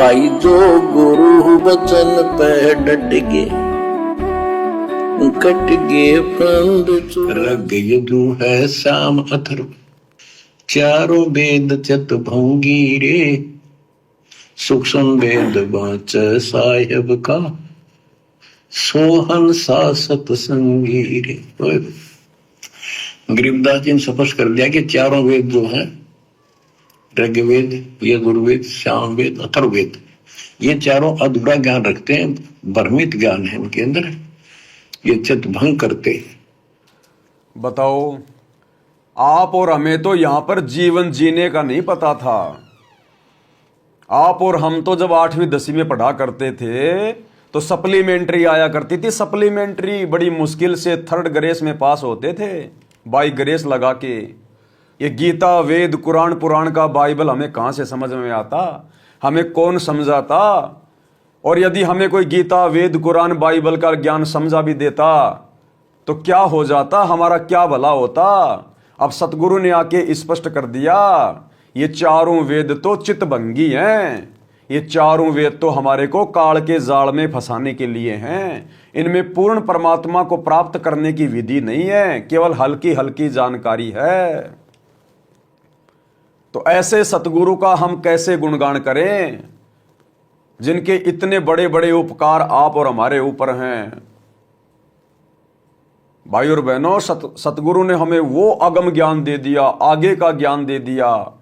भाई जो गुरु वचन पे डट गे, कट गे फंद रग यदु है शाम अथर्व, चारों वेद चत भंगी रे, सूक्ष्म वेद बाच साहेब का, सोहन सा सतसंगी रे। गरीबदास जी ने स्पष्ट कर दिया कि चारों वेद जो हैं, ऋग्वेद, यजुर्वेद, सामवेद, अथर्ववेद, ये चारों अधूरा ज्ञान रखते हैं, भ्रमित ज्ञान है उनके अंदर, ये चित्त भंग करते हैं। बताओ, आप और हमें तो यहां पर जीवन जीने का नहीं पता था। आप और हम तो जब 8वीं 10वीं में पढ़ा करते थे तो सप्लीमेंट्री आया करती थी। सप्लीमेंट्री बड़ी मुश्किल से 3rd ग्रेस में पास होते थे, बाई ग्रेस लगा के। ये गीता, वेद, कुरान, पुराण का बाइबल हमें कहां से समझ में आता? हमें कौन समझाता? और यदि हमें कोई गीता, वेद, कुरान, बाइबल का ज्ञान समझा भी देता तो क्या हो जाता? हमारा क्या भला होता? अब सतगुरु ने आके स्पष्ट कर दिया, ये चारों वेद तो चितभंगी हैं। ये चारों वेद तो हमारे को काल के जाल में फंसाने के लिए हैं। इनमें पूर्ण परमात्मा को प्राप्त करने की विधि नहीं है, केवल हल्की हल्की जानकारी है। तो ऐसे सतगुरु का हम कैसे गुणगान करें, जिनके इतने बड़े बड़े उपकार आप और हमारे ऊपर हैं। भाई और बहनों, सतगुरु ने हमें वो अगम ज्ञान दे दिया, आगे का ज्ञान दे दिया,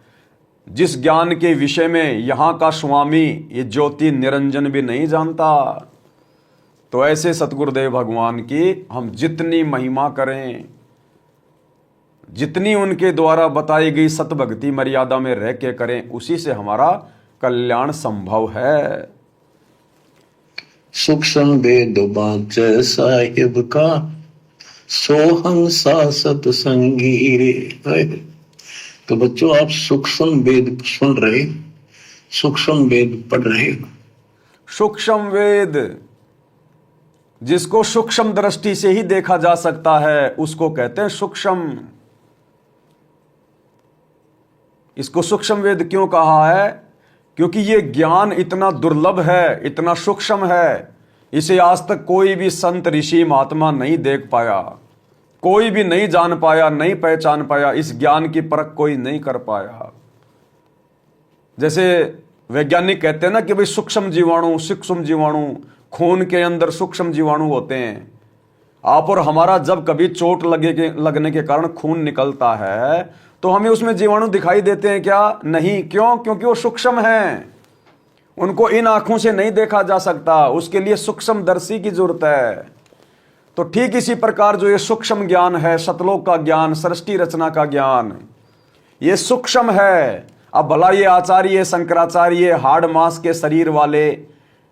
जिस ज्ञान के विषय में यहां का स्वामी ये ज्योति निरंजन भी नहीं जानता। तो ऐसे सतगुरुदेव भगवान की हम जितनी महिमा करें, जितनी उनके द्वारा बताई गई सतभक्ति मर्यादा में रह के करें, उसी से हमारा कल्याण संभव है। सूक्ष्म वेद बाच साहिब का, सोहम सा सतसंगी रे। तो बच्चों, आप सूक्ष्म वेद सुन रहे, सूक्ष्म वेद पढ़ रहे। सूक्ष्म वेद, जिसको सूक्ष्म दृष्टि से ही देखा जा सकता है, उसको कहते हैं सूक्ष्म। इसको सूक्ष्म वेद क्यों कहा है? क्योंकि ये ज्ञान इतना दुर्लभ है, इतना सूक्ष्म है, इसे आज तक कोई भी संत, ऋषि, महात्मा नहीं देख पाया, कोई भी नहीं जान पाया, नहीं पहचान पाया। इस ज्ञान की परख कोई नहीं कर पाया। जैसे वैज्ञानिक कहते हैं ना कि भाई सूक्ष्म जीवाणु, खून के अंदर सूक्ष्म जीवाणु होते हैं। आप और हमारा जब कभी चोट लगने के कारण खून निकलता है तो हमें उसमें जीवाणु दिखाई देते हैं क्या? नहीं। क्यों? क्योंकि वो सूक्ष्म हैं, उनको इन आंखों से नहीं देखा जा सकता, उसके लिए सूक्ष्मदर्शी की जरूरत है। तो ठीक इसी प्रकार जो ये सूक्ष्म ज्ञान है, सतलोक का ज्ञान, सृष्टि रचना का ज्ञान, ये सूक्ष्म है। अब भला ये आचार्य, शंकराचार्य, हाड़ मांस के शरीर वाले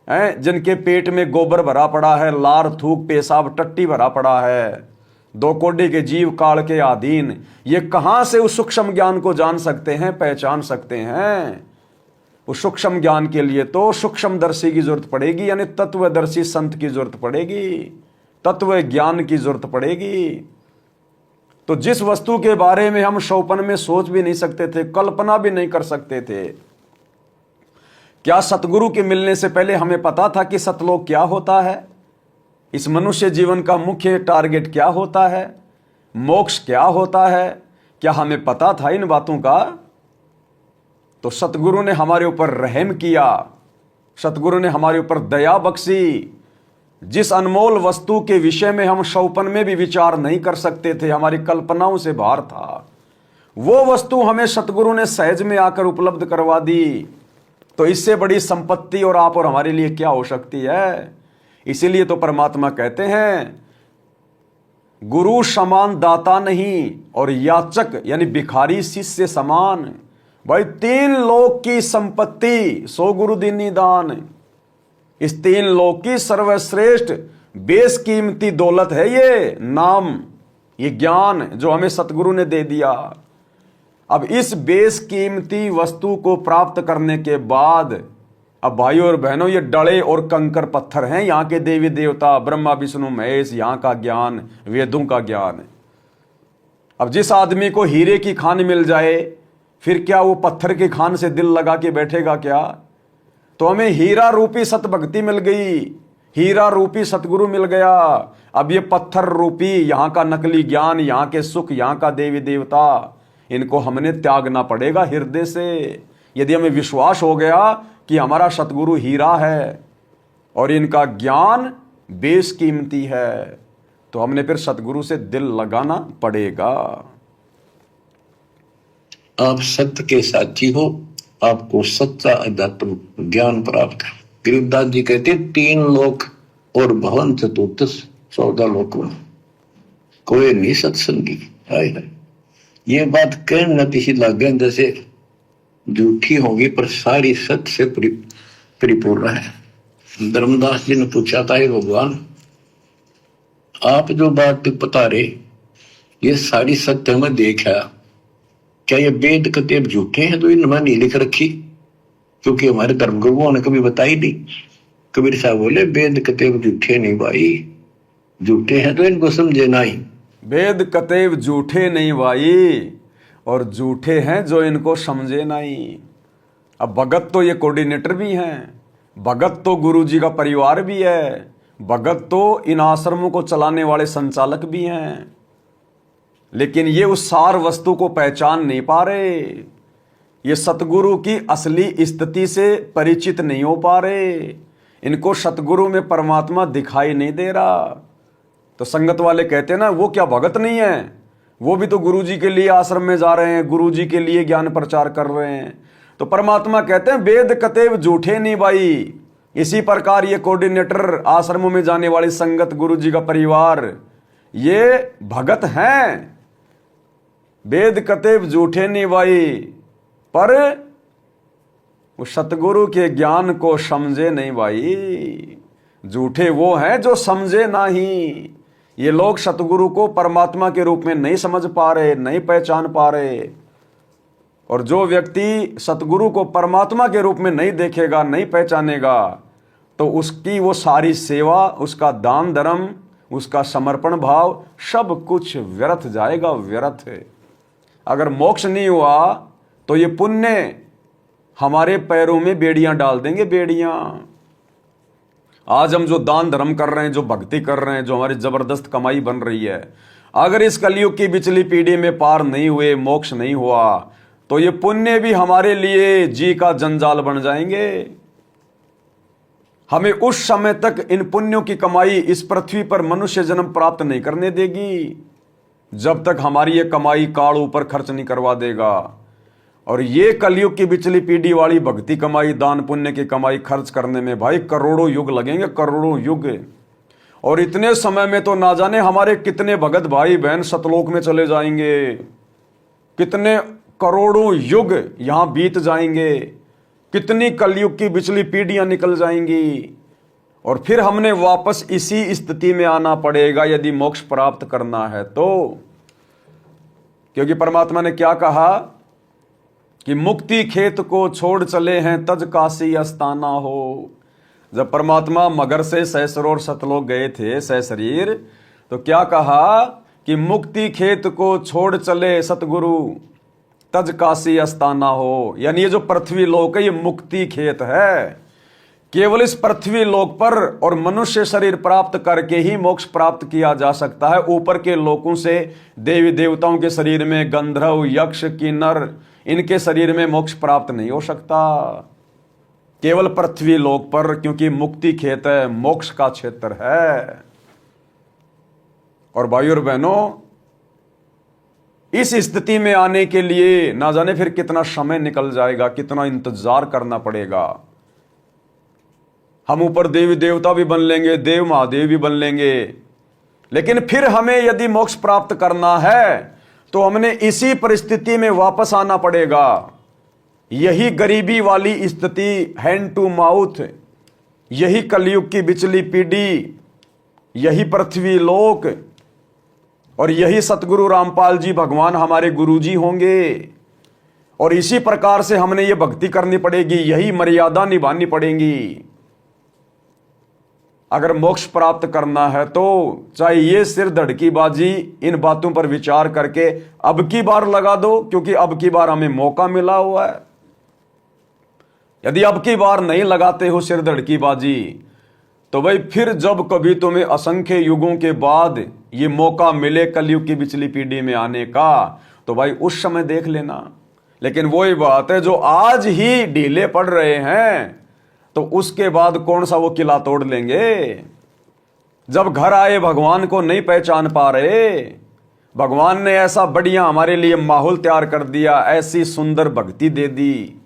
हैं, जिनके पेट में गोबर भरा पड़ा है, लार, थूक, पेशाब, टट्टी भरा पड़ा है, 2 कोड़े के जीव काल के अधीन, ये कहां से उस सूक्ष्म ज्ञान को जान सकते हैं, पहचान सकते हैं? उस सूक्ष्म ज्ञान के लिए तो सूक्ष्मदर्शी की जरूरत पड़ेगी, यानी तत्वदर्शी संत की जरूरत पड़ेगी, तत्व ज्ञान की जरूरत पड़ेगी। तो जिस वस्तु के बारे में हम शौपन में सोच भी नहीं सकते थे, कल्पना भी नहीं कर सकते थे, क्या सतगुरु के मिलने से पहले हमें पता था कि सतलोक क्या होता है? इस मनुष्य जीवन का मुख्य टारगेट क्या होता है? मोक्ष क्या होता है? क्या हमें पता था इन बातों का? तो सतगुरु ने हमारे ऊपर रहम किया, सतगुरु ने हमारे ऊपर दया बख्शी। जिस अनमोल वस्तु के विषय में हम शौपन में भी विचार नहीं कर सकते थे, हमारी कल्पनाओं से बाहर था, वो वस्तु हमें सतगुरु ने सहज में आकर उपलब्ध करवा दी। तो इससे बड़ी संपत्ति और आप और हमारे लिए क्या हो सकती है? इसीलिए तो परमात्मा कहते हैं, गुरु समान दाता नहीं और याचक यानी भिखारी शिष्य समान। भाई 3 लोक की संपत्ति, 100 गुरु दीनी दान, इस 3 लोक की सर्वश्रेष्ठ बेशकीमती दौलत है ये नाम, ये ज्ञान जो हमें सतगुरु ने दे दिया। अब इस बेशकीमती वस्तु को प्राप्त करने के बाद, अब भाइयों और बहनों, ये डले और कंकर पत्थर हैं, यहाँ के देवी देवता, ब्रह्मा विष्णु महेश, यहाँ का ज्ञान, वेदों का ज्ञान। अब जिस आदमी को हीरे की खान मिल जाए, फिर क्या वो पत्थर की खान से दिल लगा के बैठेगा क्या? तो हमें हीरा रूपी सत भक्ति मिल गई, हीरा रूपी सतगुरु मिल गया। अब ये पत्थर रूपी यहाँ का नकली ज्ञान, यहाँ के सुख, यहाँ का देवी देवता, इनको हमने त्यागना पड़ेगा हृदय से। यदि हमें विश्वास हो गया कि हमारा सतगुरु हीरा है और इनका ज्ञान बेशकीमती है, तो हमने फिर सतगुरु से दिल लगाना पड़ेगा। आप सत्य के साथी हो, आपको सच्चा अध्यात्म ज्ञान प्राप्त है। गरीबदास जी कहते 3 लोक और भवन चतुर्दश 14 लोक में कोई नहीं सत्संगी। हाय हाय, ये बात कहने न किसी लागे जैसे झूठी होगी पर सारी सत्य से परिपूर्ण है। धर्मदास जी ने पूछा था, हे भगवान, आप जो बात बता रहे ये सारी सत्य में देखा, क्या ये वेद कतेब झूठे हैं तो इनमें नहीं लिख रखी? क्योंकि हमारे धर्मगुरुओं ने कभी बताई नहीं। कबीर साहब बोले वेद कतेब झूठे नहीं भाई, झूठे हैं तो इनको समझे नहीं। वेद कतेब झूठे नहीं भाई, और झूठे हैं जो इनको समझे नहीं। अब भगत तो ये कोऑर्डिनेटर भी हैं, भगत तो गुरु जी का परिवार भी है, भगत तो इन आश्रमों को चलाने वाले संचालक भी हैं, लेकिन ये उस सार वस्तु को पहचान नहीं पा रहे। ये सतगुरु की असली स्थिति से परिचित नहीं हो पा रहे। इनको सतगुरु में परमात्मा दिखाई नहीं दे रहा। तो संगत वाले कहते हैं ना, वो क्या भगत नहीं है, वो भी तो गुरु जी के लिए आश्रम में जा रहे हैं, गुरु जी के लिए ज्ञान प्रचार कर रहे हैं। तो परमात्मा कहते हैं वेद कतेब झूठे नहीं भाई। इसी प्रकार ये कोऑर्डिनेटर, आश्रमों में जाने वाली संगत, गुरु जी का परिवार, ये भगत हैं। वेद कतेब झूठे नहीं भाई, पर वो सतगुरु के ज्ञान को समझे नहीं भाई। झूठे वो हैं जो समझे नहीं। ये लोग सतगुरु को परमात्मा के रूप में नहीं समझ पा रहे, नहीं पहचान पा रहे। और जो व्यक्ति सतगुरु को परमात्मा के रूप में नहीं देखेगा, नहीं पहचानेगा, तो उसकी वो सारी सेवा, उसका दान धर्म, उसका समर्पण भाव, सब कुछ व्यर्थ जाएगा, व्यर्थ है। अगर मोक्ष नहीं हुआ तो ये पुण्य हमारे पैरों में बेड़ियां डाल देंगे, बेड़ियां। आज हम जो दान धर्म कर रहे हैं, जो भक्ति कर रहे हैं, जो हमारी जबरदस्त कमाई बन रही है, अगर इस कलयुग की पिछली पीढ़ी में पार नहीं हुए, मोक्ष नहीं हुआ, तो ये पुण्य भी हमारे लिए जी का जंजाल बन जाएंगे। हमें उस समय तक इन पुण्यों की कमाई इस पृथ्वी पर मनुष्य जन्म प्राप्त नहीं करने देगी, जब तक हमारी ये कमाई काल ऊपर खर्च नहीं करवा देगा। और ये कलयुग की पिछली पीढ़ी वाली भक्ति कमाई, दान पुण्य की कमाई खर्च करने में भाई करोड़ों युग लगेंगे, करोड़ों युग। और इतने समय में तो ना जाने हमारे कितने भगत भाई बहन सतलोक में चले जाएंगे, कितने करोड़ों युग यहां बीत जाएंगे, कितनी कलयुग की पिछली पीढ़ियां निकल जाएंगी। और फिर हमने वापस इसी स्थिति में आना पड़ेगा यदि मोक्ष प्राप्त करना है तो। क्योंकि परमात्मा ने क्या कहा कि मुक्ति खेत को छोड़ चले हैं तज काशी अस्ताना हो। जब परमात्मा मगर से सहस्रों सतलोक गए थे सहशरीर, तो क्या कहा कि मुक्ति खेत को छोड़ चले सतगुरु तज काशी अस्ताना हो। यानी ये जो पृथ्वी लोक है ये मुक्ति खेत है। केवल इस पृथ्वी लोक पर और मनुष्य शरीर प्राप्त करके ही मोक्ष प्राप्त किया जा सकता है। ऊपर के लोकों से, देवी देवताओं के शरीर में, गंधर्व, यक्ष, किन्नर, इनके शरीर में मोक्ष प्राप्त नहीं हो सकता। केवल पृथ्वी लोक पर, क्योंकि मुक्ति खेत है, मोक्ष का क्षेत्र है। और भाइयों और बहनों, इस स्थिति में आने के लिए ना जाने फिर कितना समय निकल जाएगा, कितना इंतजार करना पड़ेगा। हम ऊपर देवी देवता भी बन लेंगे, देव महादेव भी बन लेंगे, लेकिन फिर हमें यदि मोक्ष प्राप्त करना है तो हमने इसी परिस्थिति में वापस आना पड़ेगा। यही गरीबी वाली स्थिति, हैंड टू माउथ, यही कलयुग की बिचली पीढ़ी, यही पृथ्वी लोक, और यही सतगुरु रामपाल जी भगवान हमारे गुरु जी होंगे। और इसी प्रकार से हमने ये भक्ति करनी पड़ेगी, यही मर्यादा निभानी पड़ेगी। अगर मोक्ष प्राप्त करना है तो चाहे ये सिर धड़की बाजी, इन बातों पर विचार करके अब की बार लगा दो, क्योंकि अब की बार हमें मौका मिला हुआ है। यदि अब की बार नहीं लगाते हो सिर धड़ की बाजी, तो भाई फिर जब कभी तुम्हें असंख्य युगों के बाद ये मौका मिले कलयुग की पिछली पीढ़ी में आने का, तो भाई उस समय देख लेना। लेकिन वही बात है, जो आज ही ढीले पड़ रहे हैं तो उसके बाद कौन सा वो किला तोड़ लेंगे। जब घर आए भगवान को नहीं पहचान पा रहे, भगवान ने ऐसा बढ़िया हमारे लिए माहौल तैयार कर दिया, ऐसी सुंदर भक्ति दे दी,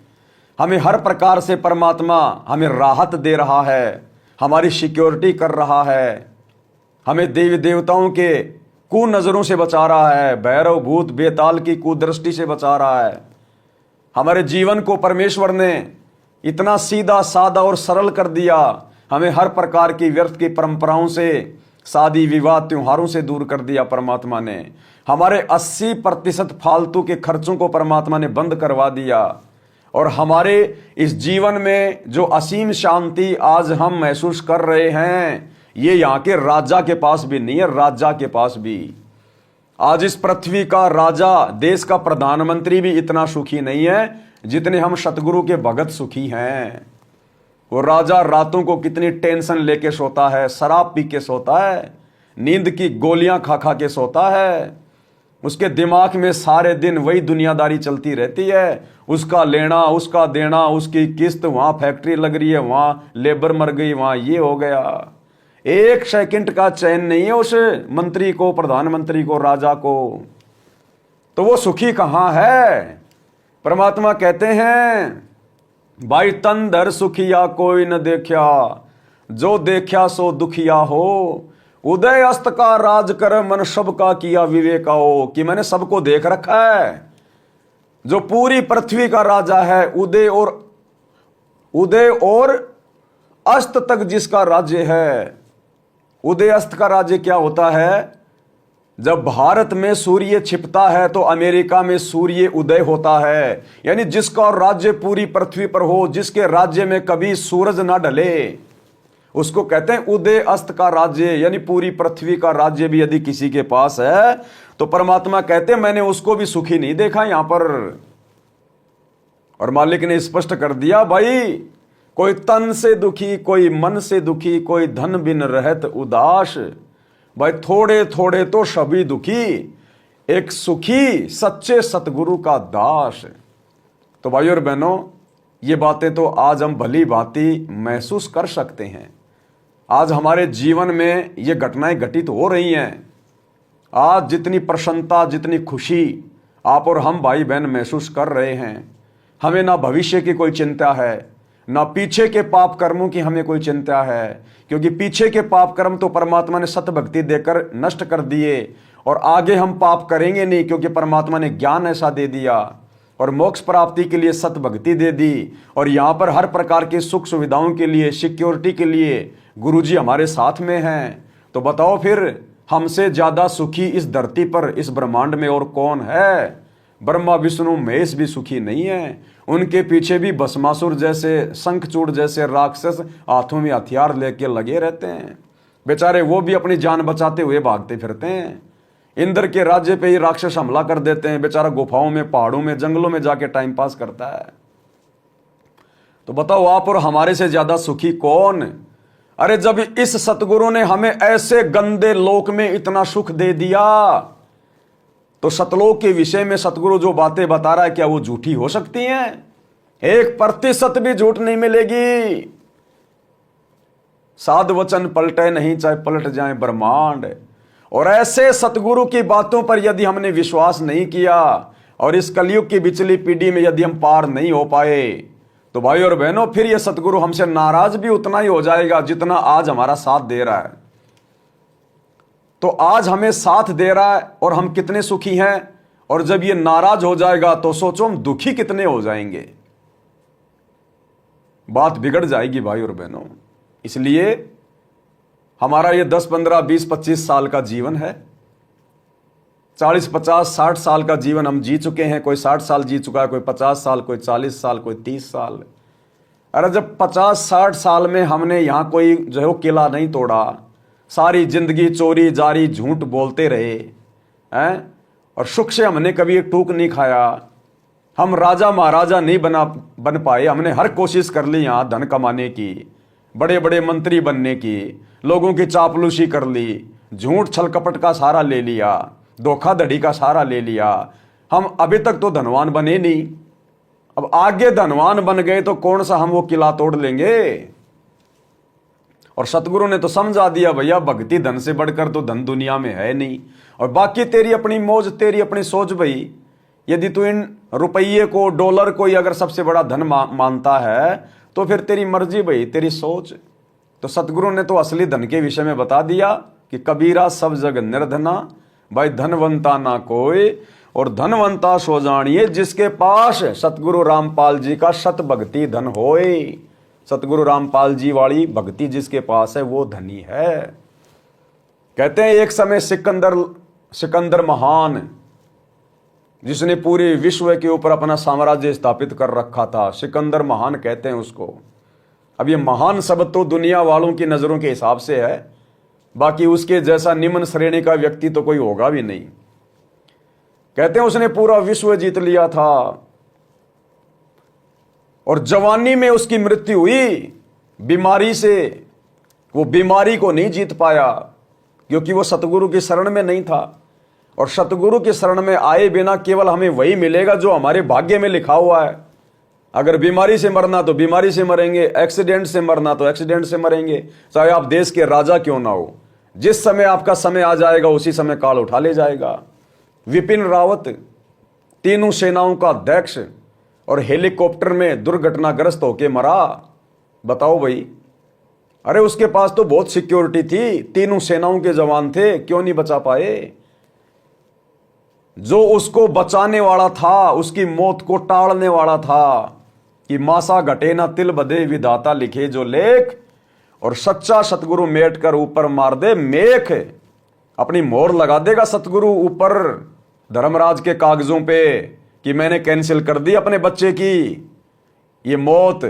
हमें हर प्रकार से परमात्मा हमें राहत दे रहा है, हमारी सिक्योरिटी कर रहा है, हमें देवी देवताओं के कुनजरों से बचा रहा है, भैरव भूत बेताल की कुदृष्टि से बचा रहा है। हमारे जीवन को परमेश्वर ने इतना सीधा सादा और सरल कर दिया, हमें हर प्रकार की व्यर्थ की परंपराओं से, शादी विवाह त्योहारों से दूर कर दिया परमात्मा ने। हमारे 80% फालतू के खर्चों को परमात्मा ने बंद करवा दिया, और हमारे इस जीवन में जो असीम शांति आज हम महसूस कर रहे हैं, ये यहाँ के राजा के पास भी नहीं है, राजा के पास भी। आज इस पृथ्वी का राजा, देश का प्रधानमंत्री भी इतना सुखी नहीं है जितने हम सतगुरु के भगत सुखी हैं। वो राजा रातों को कितनी टेंशन लेके सोता है, शराब पी के सोता है, नींद की गोलियां खा खा के सोता है, उसके दिमाग में सारे दिन वही दुनियादारी चलती रहती है, उसका लेना उसका देना, उसकी किस्त, वहां फैक्ट्री लग रही है, वहां लेबर मर गई, वहां ये हो गया। एक सेकंड का चैन नहीं है उस मंत्री को, प्रधानमंत्री को, राजा को। तो वो सुखी कहां है। परमात्मा कहते हैं, भाई तन धर सुखिया कोई न देखा, जो देखा सो दुखिया हो, उदय अस्त का राज कर मन सबका किया विवेकाओ। कि मैंने सबको देख रखा है, जो पूरी पृथ्वी का राजा है, उदय और अस्त तक जिसका राज्य है। उदय अस्त का राज्य क्या होता है? जब भारत में सूर्य छिपता है तो अमेरिका में सूर्य उदय होता है, यानी जिसका राज्य पूरी पृथ्वी पर हो, जिसके राज्य में कभी सूरज ना ढले, उसको कहते हैं उदय अस्त का राज्य। यानी पूरी पृथ्वी का राज्य भी यदि किसी के पास है तो परमात्मा कहते हैं मैंने उसको भी सुखी नहीं देखा यहां पर। और मालिक ने स्पष्ट कर दिया, भाई कोई तन से दुखी, कोई मन से दुखी, कोई धन बिन रहत उदास। भाई थोड़े थोड़े तो सभी दुखी, एक सुखी सच्चे सतगुरु का दास। तो भाई और बहनों, ये बातें तो आज हम भली भांति महसूस कर सकते हैं। आज हमारे जीवन में ये घटनाएं घटित हो रही हैं। आज जितनी प्रसन्नता, जितनी खुशी आप और हम भाई बहन महसूस कर रहे हैं, हमें ना भविष्य की कोई चिंता है, ना पीछे के पाप कर्मों की हमें कोई चिंता है, क्योंकि पीछे के पाप कर्म तो परमात्मा ने सत भक्ति देकर नष्ट कर दिए, और आगे हम पाप करेंगे नहीं, क्योंकि परमात्मा ने ज्ञान ऐसा दे दिया और मोक्ष प्राप्ति के लिए सत भक्ति दे दी। और यहाँ पर हर प्रकार की सुख सुविधाओं के लिए, सिक्योरिटी के लिए गुरुजी हमारे साथ में हैं। तो बताओ फिर हमसे ज्यादा सुखी इस धरती पर, इस ब्रह्मांड में और कौन है? ब्रह्मा विष्णु महेश भी सुखी नहीं है, उनके पीछे भी भस्मासुर जैसे, शंखचूड़ जैसे राक्षस हाथों में हथियार लेके लगे रहते हैं। बेचारे वो भी अपनी जान बचाते हुए भागते फिरते हैं। इंद्र के राज्य पे ही राक्षस हमला कर देते हैं, बेचारा गुफाओं में, पहाड़ों में, जंगलों में जाके टाइम पास करता है। तो बताओ आप और हमारे से ज्यादा सुखी कौन? अरे जब इस सतगुरु ने हमें ऐसे गंदे लोक में इतना सुख दे दिया, तो सतलोक के विषय में सतगुरु जो बातें बता रहा है, क्या वो झूठी हो सकती हैं? 1% भी झूठ नहीं मिलेगी। साध वचन पलटे नहीं, चाहे पलट जाए ब्रह्मांड। और ऐसे सतगुरु की बातों पर यदि हमने विश्वास नहीं किया और इस कलयुग की बिचली पीढ़ी में यदि हम पार नहीं हो पाए, तो भाई और बहनों फिर ये सतगुरु हमसे नाराज भी उतना ही हो जाएगा जितना आज हमारा साथ दे रहा है। तो आज हमें साथ दे रहा है और हम कितने सुखी हैं, और जब ये नाराज हो जाएगा तो सोचो हम दुखी कितने हो जाएंगे। बात बिगड़ जाएगी भाई और बहनों। इसलिए हमारा ये 10, 15, 20, 25 साल का जीवन है, 40, 50, 60 साल का जीवन हम जी चुके हैं। कोई 60 साल जी चुका है, कोई 50 साल, कोई 40 साल, कोई 30 साल। अरे जब 50, 60 साल में हमने यहां कोई जो है वो किला नहीं तोड़ा, सारी जिंदगी चोरी जारी झूठ बोलते रहे हैं, और सुख से हमने कभी एक टूक नहीं खाया, हम राजा महाराजा नहीं बन पाए, हमने हर कोशिश कर ली यहाँ धन कमाने की, बड़े बड़े मंत्री बनने की, लोगों की चापलूसी कर ली, झूठ छल कपट का सहारा ले लिया, धोखाधड़ी का सहारा ले लिया, हम अभी तक तो धनवान बने नहीं। अब आगे धनवान बन गए तो कौन सा हम वो किला तोड़ लेंगे। और सतगुरु ने तो समझा दिया, भैया भक्ति धन से बढ़कर तो धन दुनिया में है नहीं, और बाकी तेरी अपनी मौज, तेरी अपनी सोच। भाई यदि तू इन रुपये को, डॉलर को ही अगर सबसे बड़ा धन मानता है तो फिर तेरी मर्जी भाई, तेरी सोच। तो सतगुरु ने तो असली धन के विषय में बता दिया कि कबीरा सब जग निर्धना, भाई धनवंता ना कोई, और धनवंता सो जानिए जिसके पास सतगुरु रामपाल जी का शत भक्ति धन होए। सतगुरु रामपाल जी वाली भक्ति जिसके पास है वो धनी है। कहते हैं एक समय सिकंदर महान, जिसने पूरे विश्व के ऊपर अपना साम्राज्य स्थापित कर रखा था, सिकंदर महान कहते हैं उसको। अब ये महान शब्द तो दुनिया वालों की नजरों के हिसाब से है, बाकी उसके जैसा निम्न श्रेणी का व्यक्ति तो कोई होगा भी नहीं। कहते हैं उसने पूरा विश्व जीत लिया था, और जवानी में उसकी मृत्यु हुई बीमारी से। वो बीमारी को नहीं जीत पाया क्योंकि वो सतगुरु की शरण में नहीं था, और सतगुरु की शरण में आए बिना केवल हमें वही मिलेगा जो हमारे भाग्य में लिखा हुआ है। अगर बीमारी से मरना तो बीमारी से मरेंगे, एक्सीडेंट से मरना तो एक्सीडेंट से मरेंगे, चाहे आप देश के राजा क्यों ना हो। जिस समय आपका समय आ जाएगा उसी समय काल उठा ले जाएगा। विपिन रावत तीनों सेनाओं का अध्यक्ष और हेलीकॉप्टर में दुर्घटनाग्रस्त होके मरा। बताओ भाई, अरे उसके पास तो बहुत सिक्योरिटी थी, तीनों सेनाओं के जवान थे, क्यों नहीं बचा पाए। जो उसको बचाने वाला था, उसकी मौत को टालने वाला था कि मासा घटे ना तिल बधे विधाता लिखे जो लेख, और सच्चा सतगुरु मेट कर ऊपर मार दे मेख। अपनी मोहर लगा देगा सतगुरु ऊपर धर्मराज के कागजों पे कि मैंने कैंसिल कर दी अपने बच्चे की ये मौत।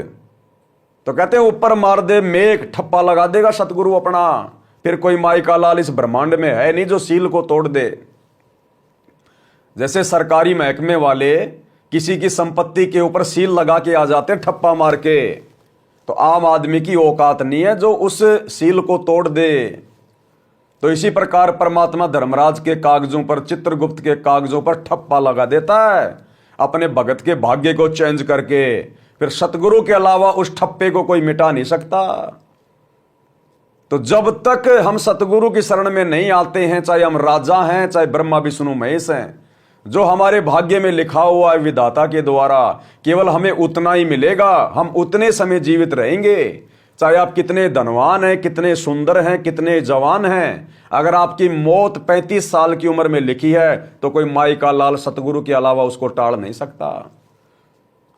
तो कहते हैं ऊपर मार दे मेख, ठप्पा लगा देगा सतगुरु अपना। फिर कोई माई का लाल इस ब्रह्मांड में है नहीं जो सील को तोड़ दे। जैसे सरकारी महकमे वाले किसी की संपत्ति के ऊपर सील लगा के आ जाते हैं ठप्पा मार के, तो आम आदमी की औकात नहीं है जो उस सील को तोड़ दे। तो इसी प्रकार परमात्मा धर्मराज के कागजों पर, चित्रगुप्त के कागजों पर ठप्पा लगा देता है अपने भगत के भाग्य को चेंज करके। फिर सतगुरु के अलावा उस ठप्पे को कोई मिटा नहीं सकता। तो जब तक हम सतगुरु की शरण में नहीं आते हैं, चाहे हम राजा हैं, चाहे ब्रह्मा विष्णु महेश हैं, जो हमारे भाग्य में लिखा हुआ है विधाता के द्वारा, केवल हमें उतना ही मिलेगा। हम उतने समय जीवित रहेंगे, चाहे आप कितने धनवान हैं, कितने सुंदर हैं, कितने जवान हैं। अगर आपकी मौत 35 साल की उम्र में लिखी है तो कोई माई का लाल सतगुरु के अलावा उसको टाल नहीं सकता।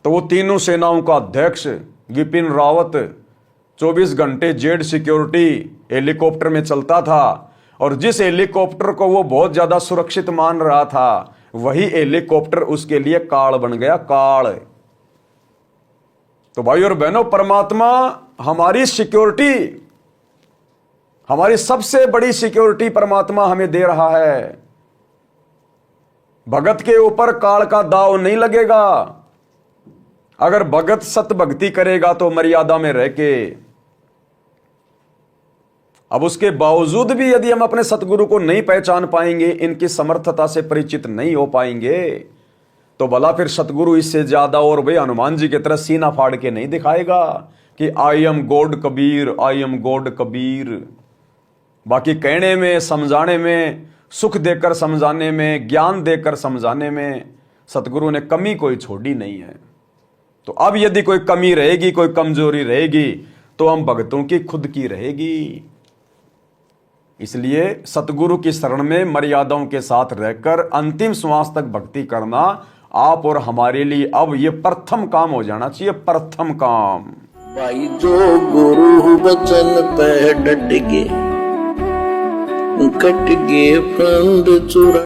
तो वो तीनों सेनाओं का अध्यक्ष विपिन रावत 24 घंटे जेड सिक्योरिटी हेलीकॉप्टर में चलता था, और जिस हेलीकॉप्टर को वो बहुत ज्यादा सुरक्षित मान रहा था, वही हेलीकॉप्टर उसके लिए काल बन गया, काल। तो भाई और बहनों, परमात्मा हमारी सिक्योरिटी, हमारी सबसे बड़ी सिक्योरिटी परमात्मा हमें दे रहा है। भगत के ऊपर काल का दाव नहीं लगेगा। अगर भगत सत भक्ति करेगा तो मर्यादा में रह के, अब उसके बावजूद भी यदि हम अपने सतगुरु को नहीं पहचान पाएंगे, इनकी समर्थता से परिचित नहीं हो पाएंगे, तो भला फिर सतगुरु इससे ज्यादा और भाई हनुमान जी की तरह सीना फाड़ के नहीं दिखाएगा कि I am God Kabir, I am God Kabir. बाकी कहने में, समझाने में, सुख देकर समझाने में, ज्ञान देकर समझाने में सतगुरु ने कमी कोई छोड़ी नहीं है। तो अब यदि कोई कमी रहेगी, कोई कमजोरी रहेगी, तो हम भक्तों की खुद की रहेगी। इसलिए सतगुरु की शरण में मर्यादाओं के साथ रहकर अंतिम श्वास तक भक्ति करना आप और हमारे लिए अब ये प्रथम काम हो जाना चाहिए, प्रथम काम। भाई जो गुरु वचन पे डट के कट गए फंद चुरा।